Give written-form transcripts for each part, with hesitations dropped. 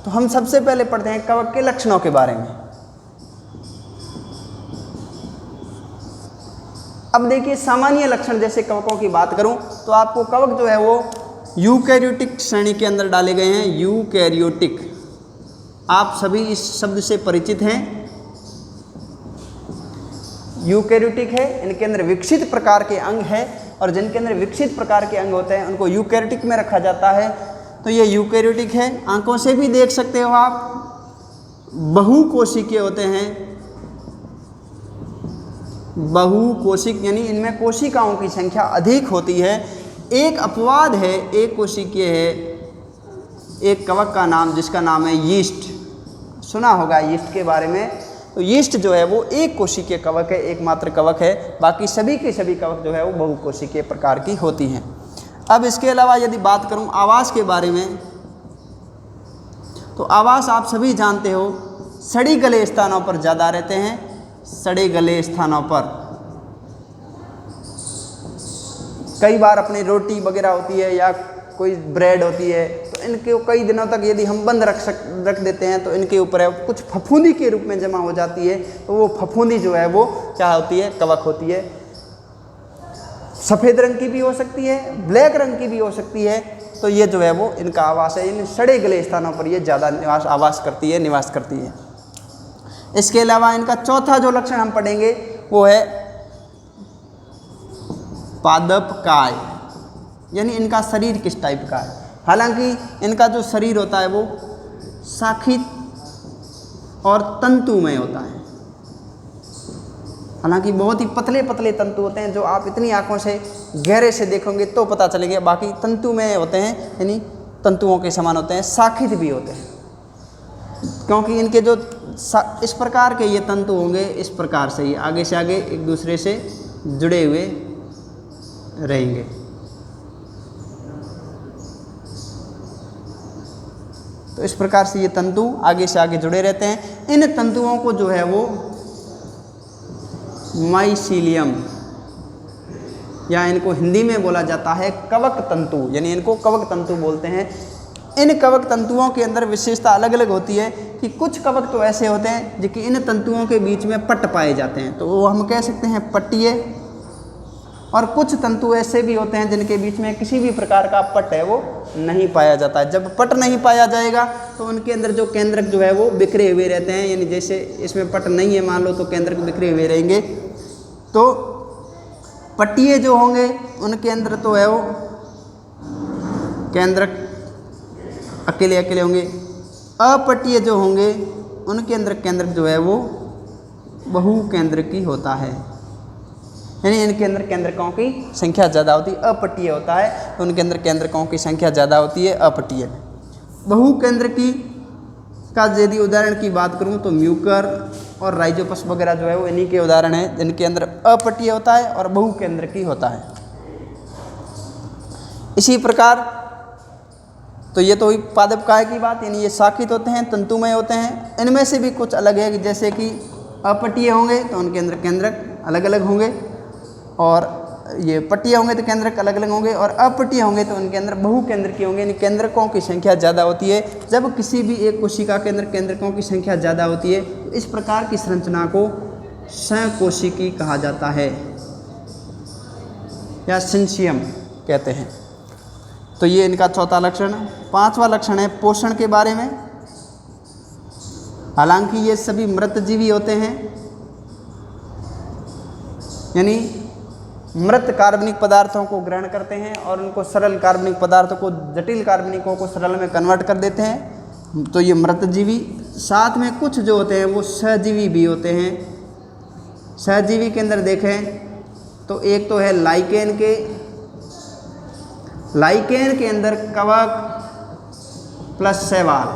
तो हम सबसे पहले पढ़ते हैं कवक के लक्षणों के बारे में। अब देखिए सामान्य लक्षण जैसे कवकों की बात करूं तो आपको कवक जो है वो यूकैरियोटिक श्रेणी के अंदर डाले गए हैं। यूकैरियोटिक, आप सभी इस शब्द से परिचित हैं। यूकैरियोटिक है, इनके अंदर विकसित प्रकार के अंग है और जिनके अंदर विकसित प्रकार के अंग होते हैं उनको यूकैरियोटिक में रखा जाता है। तो ये यूकैरियोटिक है। आंखों से भी देख सकते हो आप, बहुकोशिकीय होते हैं। बहुकोशिक यानी इनमें कोशिकाओं की संख्या अधिक होती है। एक अपवाद है, एक कोशिकीय है, एक कवक का नाम जिसका नाम है यीस्ट। सुना होगा यीस्ट के बारे में। तो यीस्ट जो है वो एक कोशिकीय कवक है, एकमात्र कवक है। बाकी सभी के सभी कवक जो है वो बहुकोशिकीय प्रकार की होती हैं। अब इसके अलावा यदि बात करूं आवास के बारे में, तो आवास आप सभी जानते हो सड़ी गले स्थानों पर ज़्यादा रहते हैं। सड़े गले स्थानों पर कई बार अपनी रोटी वगैरह होती है या कोई ब्रेड होती है तो इनके कई दिनों तक यदि हम बंद रख देते हैं तो इनके ऊपर है कुछ फफूंदी के रूप में जमा हो जाती है। तो वो फफूंदी जो है वो क्या होती है, कवक होती है। सफ़ेद रंग की भी हो सकती है, ब्लैक रंग की भी हो सकती है। तो ये जो है वो इनका आवास है। इन सड़े गले स्थानों पर ये ज़्यादा निवास करती है। इसके अलावा इनका चौथा जो लक्षण हम पढ़ेंगे वो है पादपकाय, यानी इनका शरीर किस टाइप का है। हालांकि इनका जो शरीर होता है वो शाखित और तंतुमय होता है। हालांकि बहुत ही पतले पतले तंतु होते हैं जो आप इतनी आंखों से गहरे से देखोगे तो पता चलेगा। बाकी तंतुमय होते हैं, यानी तंतुओं के समान होते हैं। शाखित भी होते हैं क्योंकि इनके जो इस प्रकार के ये तंतु होंगे, इस प्रकार से ये आगे से आगे एक दूसरे से जुड़े हुए रहेंगे। तो इस प्रकार से ये तंतु आगे से आगे जुड़े रहते हैं। इन तंतुओं को जो है वो माइसीलियम या इनको हिंदी में बोला जाता है कवक तंतु, यानी इनको कवक तंतु बोलते हैं। इन कवक तंतुओं के अंदर विशेषता अलग अलग होती है कि कुछ कवक तो ऐसे होते हैं जो कि इन तंतुओं के बीच में पट्ट पाए जाते हैं, तो वो हम कह सकते हैं पट्टीय। और कुछ तंतु ऐसे भी होते हैं जिनके बीच में किसी भी प्रकार का पट्ट है वो नहीं पाया जाता है। जब पट्ट नहीं पाया जाएगा तो उनके अंदर जो केंद्रक जो है वो बिखरे हुए रहते हैं, यानी जैसे इसमें पट्ट नहीं है मान लो तो केंद्रक बिखरे हुए रहेंगे। तो पट्टीय जो होंगे उनके अंदर तो है वो केंद्रक अकेले अकेले होंगे। अपट्टीय जो होंगे उनके अंदर केंद्रक जो है वो बहुकेंद्रकी होता है, यानी इनके अंदर केंद्रकों की संख्या ज़्यादा होती है। अपट्टीय होता है तो उनके अंदर केंद्रकों की संख्या ज़्यादा होती है अपट्टीय। बहुकेंद्रकी का यदि उदाहरण की बात करूं तो म्यूकर और राइजोपस वगैरह जो है वो इन्हीं के उदाहरण हैं जिनके अंदर अपट्टीय होता है और बहुकेंद्रकी होता है। इसी प्रकार तो ये तो हुई पादपकाय की बात, यानी ये शाखित होते हैं, तंतुमय होते हैं। इनमें से भी कुछ अलग है कि जैसे कि अपट्टीय होंगे तो उनके अंदर केंद्रक अलग अलग होंगे, और ये पट्टीय होंगे तो केंद्रक अलग अलग होंगे, और अपट्टीय होंगे तो उनके अंदर बहुकेंद्रकीय होंगे, यानी केंद्रकों की संख्या ज़्यादा होती है। जब किसी भी एक कोशिका के अंदर केंद्रकों की संख्या ज़्यादा होती है तो इस प्रकार की संरचना को सहकोशिकी कहा जाता है या सिंचियम कहते हैं। तो ये इनका चौथा लक्षण। पांचवा लक्षण है पोषण के बारे में। हालांकि ये सभी मृतजीवी होते हैं, यानी मृत कार्बनिक पदार्थों को ग्रहण करते हैं और उनको सरल कार्बनिक पदार्थों को, जटिल कार्बनिकों को सरल में कन्वर्ट कर देते हैं। तो ये मृतजीवी। साथ में कुछ जो होते हैं वो सहजीवी भी होते हैं। सहजीवी के अंदर देखें तो एक तो है लाइकेन के अंदर कवक प्लस शैवाल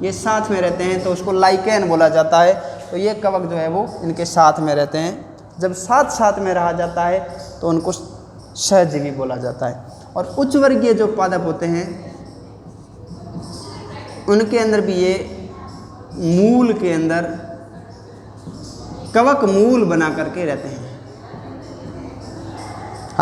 ये साथ में रहते हैं तो उसको लाइकेन बोला जाता है। तो ये कवक जो है वो इनके साथ में रहते हैं। जब साथ में रहा जाता है तो उनको सहजीवी बोला जाता है। और उच्च वर्गीय जो पादप होते हैं उनके अंदर भी ये मूल के अंदर कवक मूल बना करके रहते हैं।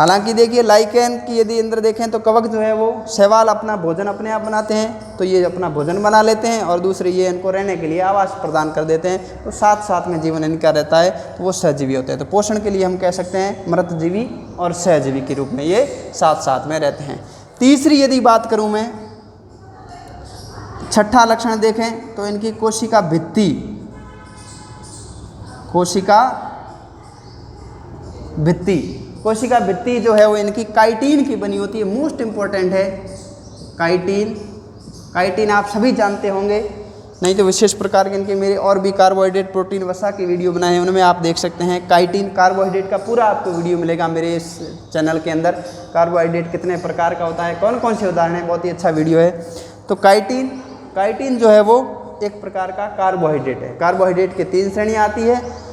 हालांकि देखिए लाइकेन की यदि अंदर देखें तो कवक जो है वो शैवाल अपना भोजन अपने आप बनाते हैं, तो ये अपना भोजन बना लेते हैं और दूसरे ये इनको रहने के लिए आवास प्रदान कर देते हैं, तो साथ साथ में जीवन इनका रहता है, तो वो सहजीवी होते हैं। तो पोषण के लिए हम कह सकते हैं मृतजीवी और सहजीवी के रूप में ये साथ साथ में रहते हैं। तीसरी यदि बात करूँ मैं, छठा लक्षण देखें तो इनकी कोशिका भित्ति, कोशिका भित्ति, कोशिका भित्ति जो है वो इनकी काइटिन की बनी होती है। मोस्ट इम्पॉर्टेंट है काइटिन। काइटिन आप सभी जानते होंगे, नहीं तो विशेष प्रकार के इनके मेरे और भी कार्बोहाइड्रेट प्रोटीन वसा की वीडियो बनाए हैं, उनमें आप देख सकते हैं। काइटिन कार्बोहाइड्रेट का पूरा आपको वीडियो मिलेगा मेरे इस चैनल के अंदर। कार्बोहाइड्रेट कितने प्रकार का होता है, कौन कौन से उदाहरण है, बहुत ही अच्छा वीडियो है। तो काइटिन जो है वो एक प्रकार का कार्बोहाइड्रेट है। कार्बोहाइड्रेट की 3 श्रेणियाँ आती है,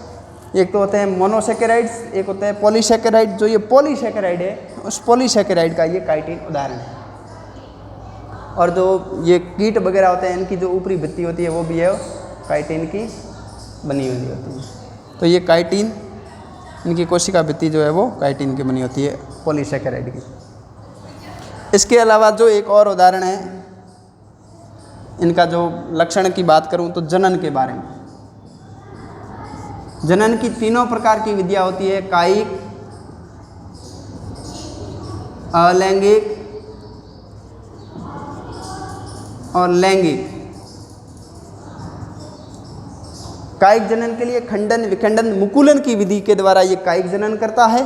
एक तो होते हैं मोनोसेकेराइड्स, एक होता है पॉलीसेकेराइड। जो ये पॉलीसेकेराइड है उस पॉलीसेकेराइड का ये काइटिन उदाहरण है। और जो ये कीट वगैरह होते हैं इनकी जो ऊपरी भित्ति होती है वो भी है काइटिन की बनी हुई होती है। तो ये काइटिन, इनकी कोशिका भित्ति जो है वो काइटिन की बनी होती है पॉलीसेकेराइड की। इसके अलावा जो एक और उदाहरण है इनका, जो लक्षण की बात करूं तो जनन के बारे में। जनन की 3 प्रकार की विधियां होती है, कायिक, अलैंगिक और लैंगिक। कायिक जनन के लिए खंडन, विखंडन, मुकुलन की विधि के द्वारा ये कायिक जनन करता है।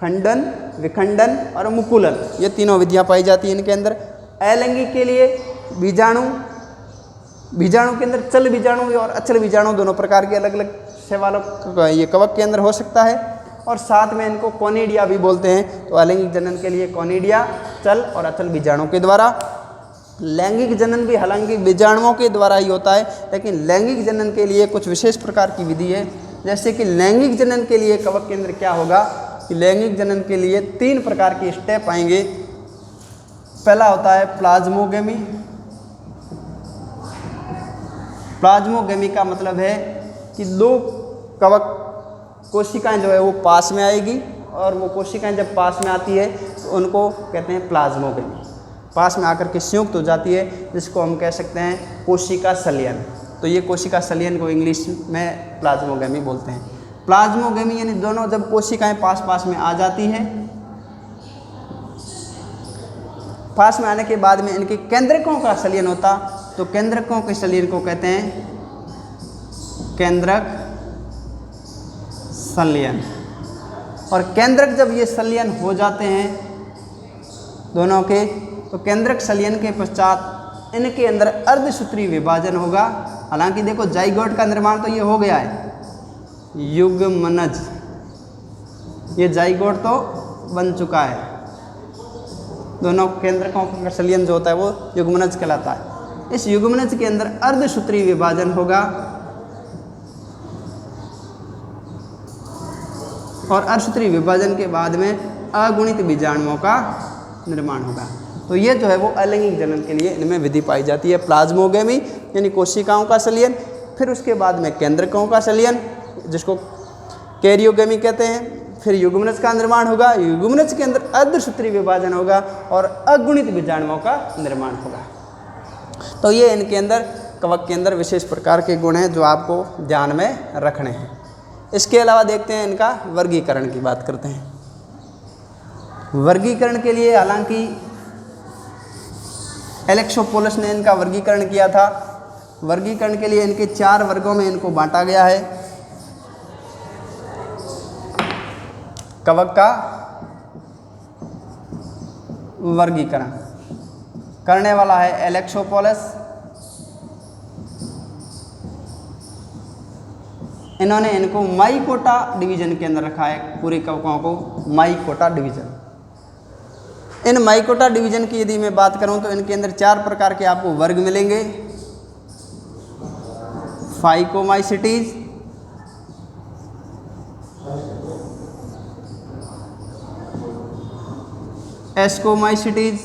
खंडन, विखंडन और मुकुलन, ये तीनों विधियां पाई जाती हैं इनके अंदर। अलैंगिक के लिए बीजाणु के अंदर चल बीजाणु और अचल बीजाणु दोनों प्रकार के अलग अलग शैवालों ये कवक के अंदर हो सकता है। और साथ में इनको कोनिडिया भी बोलते हैं। तो अलैंगिक जनन के लिए कोनिडिया, चल और अचल बीजाणु के द्वारा। लैंगिक जनन भी हालांकि बीजाणुओं के द्वारा ही होता है, लेकिन लैंगिक जनन के लिए कुछ विशेष प्रकार की विधि है। जैसे कि लैंगिक जनन के लिए कवक के अंदर क्या होगा कि लैंगिक जनन के लिए 3 प्रकार के स्टेप आएंगे। पहला होता है प्लाज्मोगेमी। प्लाज्मोगेमी का मतलब है कि 2 कवक कोशिकाएं जो है वो पास में आएगी, और वो कोशिकाएं जब पास में आती है तो उनको कहते हैं प्लाज्मोगेमी। पास में आकर के संयुक्त हो जाती है, जिसको हम कह सकते हैं कोशिका संलयन। तो ये कोशिका संलयन को इंग्लिश में प्लाज्मोगेमी बोलते हैं। प्लाज्मोगेमी यानी दोनों जब कोशिकाएं पास पास में आ जाती हैं, पास में आने के बाद में इनके केंद्रकों का संलयन होता, तो केंद्रकों के संलयन को कहते हैं केंद्रक संलयन। और केंद्रक जब ये संलयन हो जाते हैं दोनों के, तो केंद्रक संलयन के पश्चात इनके अंदर अर्धसूत्री विभाजन होगा। हालांकि देखो जाइगोट का निर्माण तो ये हो गया है, युग्मनज, ये जाइगोट तो बन चुका है। दोनों केंद्रकों का संलयन जो होता है वो युग्मनज कहलाता है। इस युग्मनज के अंदर अर्धसूत्री विभाजन होगा और अर्धसूत्री विभाजन के बाद में अगुणित बीजाणुओं का निर्माण होगा। तो ये जो है वो अलैंगिक जनन के लिए इनमें विधि पाई जाती है। प्लाज्मोगेमी यानी कोशिकाओं का संलयन, फिर उसके बाद में केंद्रकों का संलयन जिसको कैरियोगेमी कहते हैं, फिर युग्मनज का निर्माण होगा, युग्मनज के अंदर अर्धसूत्री विभाजन होगा और अगुणित बीजाणुओं का निर्माण होगा। तो ये इनके अंदर कवक के अंदर विशेष प्रकार के गुण हैं जो आपको ध्यान में रखने हैं। इसके अलावा देखते हैं इनका वर्गीकरण की बात करते हैं। वर्गीकरण के लिए हालांकि एलेक्सोपोलस ने इनका वर्गीकरण किया था। वर्गीकरण के लिए इनके 4 वर्गों में इनको बांटा गया है। कवक का वर्गीकरण करने वाला है एलेक्सोपोलस। इन्होंने इनको माइकोटा डिवीजन के अंदर रखा है, पूरे कवकों को माइकोटा डिवीजन। इन माइकोटा डिवीजन की यदि मैं बात करूं तो इनके अंदर 4 प्रकार के आपको वर्ग मिलेंगे। फाइकोमाइसिटीज, एस्कोमाइसिटीज,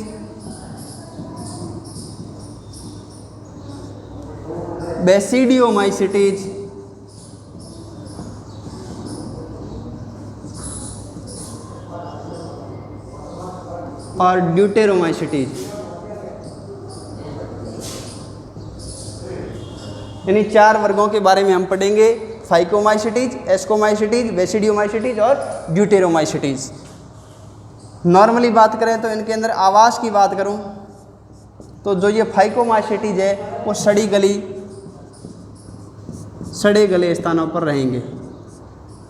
बेसिडियोमाइसिटीज और ड्यूटेरोमाइसिटीज। यानी 4 वर्गों के बारे में हम पढ़ेंगे, फाइकोमाइसिटीज, एस्कोमाइसिटीज, बेसिडियोमाइसिटीज और ड्यूटेरोमाइसिटीज। नॉर्मली बात करें तो इनके अंदर आवास की बात करूं तो जो ये फाइकोमाइसिटीज है वो सड़े गले स्थानों पर रहेंगे।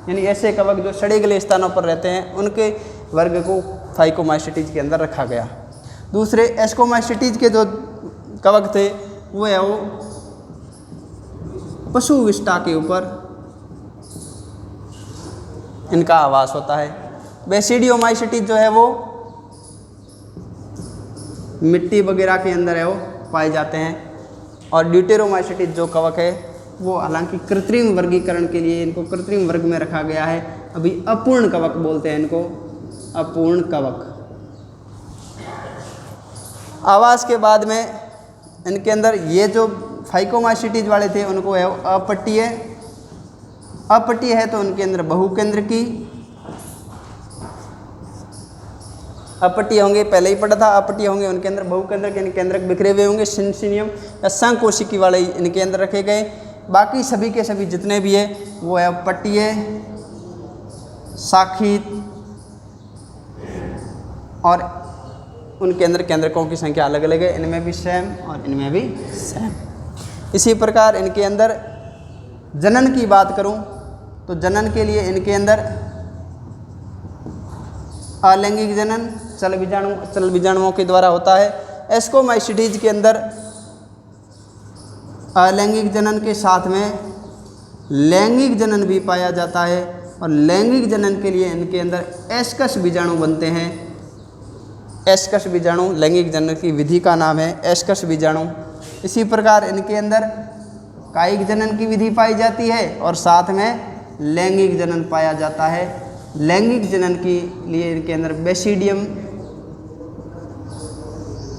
यानी ऐसे कवक जो सड़े गले स्थानों पर रहते हैं उनके वर्ग को फाइकोमाइसिटीज के अंदर रखा गया। दूसरे एस्कोमाइसिटीज के जो कवक थे वो है वो पशु विष्ठा के ऊपर इनका आवास होता है। बेसिडियोमाइसिटीज जो है वो मिट्टी वगैरह के अंदर है वो पाए जाते हैं। और ड्यूटेरोमाइसिटीज जो कवक है वो हालांकि कृत्रिम वर्गीकरण के लिए इनको कृत्रिम वर्ग में रखा गया है, अभी अपूर्ण कवक बोलते हैं इनको, अपूर्ण कवक। आवास के बाद में इनके अंदर ये जो फाइकोमाइसिटीज वाले थे उनको है अपट्टीय। अपट्टीय है तो उनके अंदर बहुकेंद्र की अपट्टीय होंगे, पहले ही पढ़ा था। अपट्टीय होंगे उनके अंदर बहुकेंद्र के केंद्रक बिखरे हुए होंगे, सिंसिनियम या संकोशिकी वाले इनके अंदर रखे गए। बाकी सभी के सभी जितने भी है वो है अपट्टीय, शाखित और उनके अंदर केंद्रकों की संख्या अलग अलग है, इनमें भी सेम और इनमें भी सेम। इसी प्रकार इनके अंदर जनन की बात करूं तो जनन के लिए इनके अंदर अलैंगिक जनन चल बीजाणुओं के द्वारा होता है। एस्कोमाइसिटीज के अंदर अलैंगिक जनन के साथ में लैंगिक जनन भी पाया जाता है और लैंगिक जनन के लिए इनके अंदर एस्कस बीजाणु बनते हैं। एस्कस बीजाणु लैंगिक जनन की विधि का नाम है, एस्कस बीजाणु। इसी प्रकार इनके अंदर कायिक जनन की विधि पाई जाती है और साथ में लैंगिक जनन पाया जाता है। लैंगिक जनन के लिए इनके अंदर बेसिडियम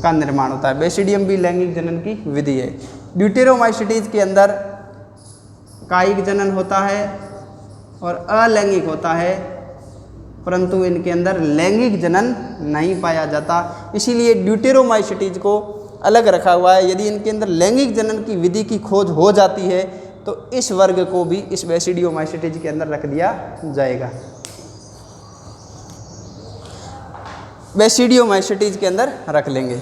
का निर्माण होता है। बेसिडियम भी लैंगिक जनन की विधि है। ड्यूटेरोमाइसिटीज के अंदर कायिक जनन होता है और अलैंगिक होता है, परंतु इनके अंदर लैंगिक जनन नहीं पाया जाता, इसीलिए ड्यूटेरोमाइसिटीज को अलग रखा हुआ है। यदि इनके अंदर लैंगिक जनन की विधि की खोज हो जाती है तो इस वर्ग को भी इस बेसिडियोमाइसिटीज के अंदर रख दिया जाएगा, बेसिडियोमाइसिटीज के अंदर रख लेंगे।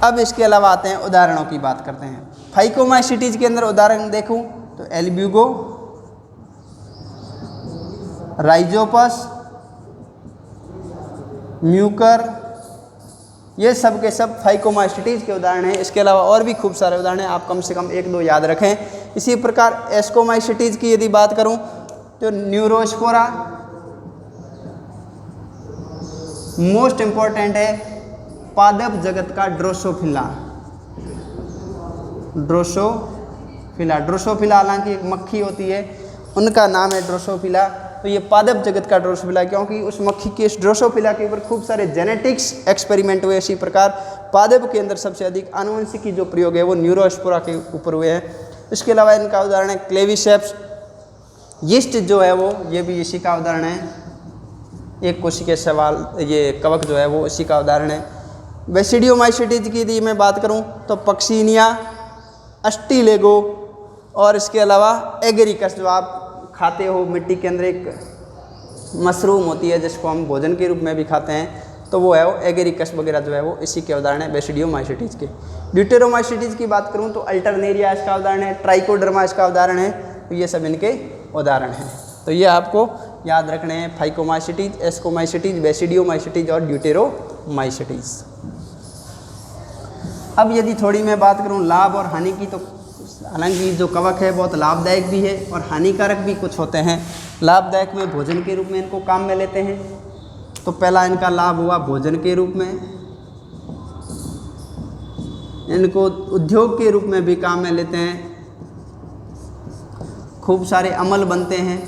अब इसके अलावा आते हैं, उदाहरणों की बात करते हैं। फाइकोमाइसिटीज के अंदर उदाहरण देखूं तो एल्ब्यूगो, राइजोपस, म्यूकर, ये सब के सब फाइकोमाइसिटीज के उदाहरण हैं। इसके अलावा और भी खूब सारे उदाहरण हैं, आप कम से कम 1-2 याद रखें। इसी प्रकार एस्कोमाइसिटीज की यदि बात करूं तो न्यूरोस्पोरा मोस्ट इम्पॉर्टेंट है, पादप जगत का ड्रोसोफिला। ड्रोसोफिला हालांकि एक मक्खी होती है, उनका नाम है ड्रोसोफिला। तो ये पादप जगत का ड्रोसोफिला, क्योंकि उस मक्खी के इस ड्रोसोफिला के ऊपर खूब सारे जेनेटिक्स एक्सपेरिमेंट हुए। इसी प्रकार पादप के अंदर सबसे अधिक आनुवंशिकी जो प्रयोग है वो न्यूरोस्पोरा के ऊपर हुए हैं। इसके अलावा इनका उदाहरण है क्लेविसेप्स। यीस्ट जो है वो ये भी इसी का उदाहरण है। एक कोशिकीय सवाल ये कवक जो है वो इसी का उदाहरण है। बेसिडियोमाइसिटीज की यदि मैं बात करूं तो पक्सीनिया, अस्टिलेगो और इसके अलावा एगेरिकस जो आप खाते हो, मिट्टी के अंदर एक मशरूम होती है जिसको हम भोजन के रूप में भी खाते हैं, तो वो है वो एगेरिकस वगैरह जो है वो इसी के उदाहरण है बेसिडियोमाइसिटीज के। ड्यूटेरोमाइसिटीज की बात करूं तो अल्टरनेरिया इसका उदाहरण है, ट्राइकोडर्मा इसका उदाहरण है। तो ये सब इनके उदाहरण हैं। तो ये आपको याद रखने हैं, फाइकोमाइसिटीज, एस्कोमाइसिटीज, बेसिडियोमाइसिटीज और ड्यूटेरोमाइसिटीज। अब यदि थोड़ी मैं बात करूं लाभ और हानि की, तो हालांकि जो कवक है बहुत लाभदायक भी है और हानिकारक भी कुछ होते हैं। लाभदायक में भोजन के रूप में इनको काम में लेते हैं। तो पहला इनका लाभ हुआ भोजन के रूप में, इनको उद्योग के रूप में भी काम में लेते हैं। खूब सारे अम्ल बनते हैं,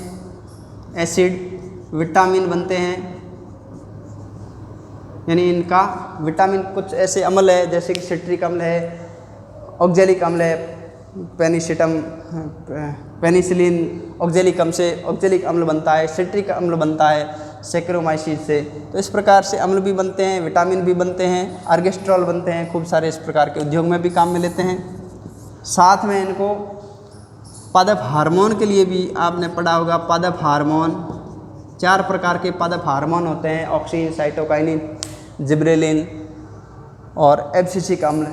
एसिड, विटामिन बनते हैं। यानी इनका विटामिन कुछ ऐसे अम्ल है जैसे कि सिट्रिक अम्ल है, ऑक्जेलिक अम्ल है, पेनिसिलिन ऑक्जेलिक अम्ल से ऑक्जेलिक अम्ल बनता है, सिट्रिक अम्ल बनता है, सैक्रोमाइसिस से। तो इस प्रकार से अम्ल भी बनते हैं, विटामिन भी बनते हैं, अर्गेस्ट्रॉल बनते हैं, खूब सारे इस प्रकार के उद्योग में भी काम में लेते हैं। साथ में इनको पादप हार्मोन के लिए भी आपने पढ़ा होगा, पादप हार्मोन 4 प्रकार के पादप हार्मोन होते हैं, ऑक्सिन, साइटोकाइनिन, जिब्रेलिन और एब्सिसिक अम्ल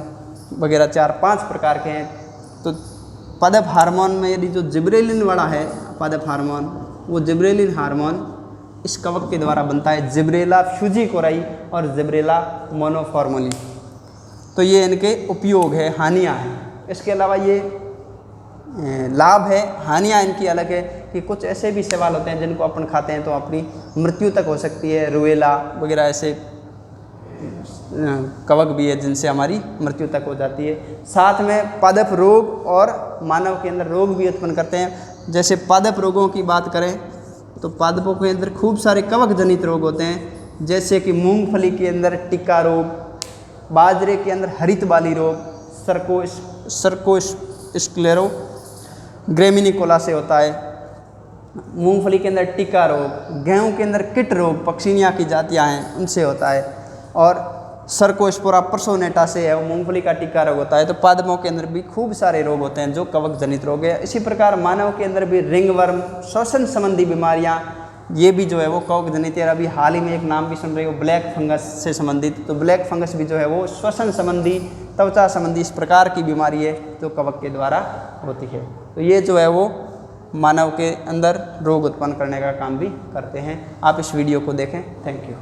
वगैरह 4-5 प्रकार के हैं। तो पादप हार्मोन में यदि जो जिब्रेलिन वाला है पादप हार्मोन, वो जिब्रेलिन हार्मोन इस कवक के द्वारा बनता है, जिब्रेला फ्यूजिकोराई और जिब्रेला मोनोफॉर्मली। तो ये इनके उपयोग है, हानियाँ हैं। इसके अलावा ये लाभ है, हानियाँ इनकी अलग है कि कुछ ऐसे भी सवाल होते हैं जिनको अपन खाते हैं तो अपनी मृत्यु तक हो सकती है। रुएला वगैरह ऐसे कवक भी है जिनसे हमारी मृत्यु तक हो जाती है। साथ में पादप रोग और मानव के अंदर रोग भी उत्पन्न करते हैं। जैसे पादप रोगों की बात करें तो पादपों के अंदर खूब सारे कवक जनित रोग होते हैं, जैसे कि मूंगफली के अंदर टिक्का रोग, बाजरे के अंदर हरित बाली रोग, सर्कोस्क्लेरो ग्रेमिनिकोला से होता है, मूंगफली के अंदर टिक्का रोग, गेहूं के अंदर किट रोग, पक्षिणिया की जातियां हैं उनसे होता है, और सर्कोस्पोरा पर्सोनेटा से है, वो मूंगफली का टिक्का रोग होता है। तो पादपों के अंदर भी खूब सारे रोग होते हैं जो कवक जनित रोग है। इसी प्रकार मानव के अंदर भी रिंगवर्म, श्वसन संबंधी बीमारियां, ये भी जो है वो कवक जनित है। अभी हाल ही में एक नाम भी सुन रहे हो, ब्लैक फंगस से संबंधित। तो ब्लैक फंगस भी जो है वो श्वसन संबंधी, त्वचा संबंधी इस प्रकार की बीमारी है जो कवक के द्वारा होती है। तो ये जो है वो मानव के अंदर रोग उत्पन्न करने का काम भी करते हैं। आप इस वीडियो को देखें। Thank you.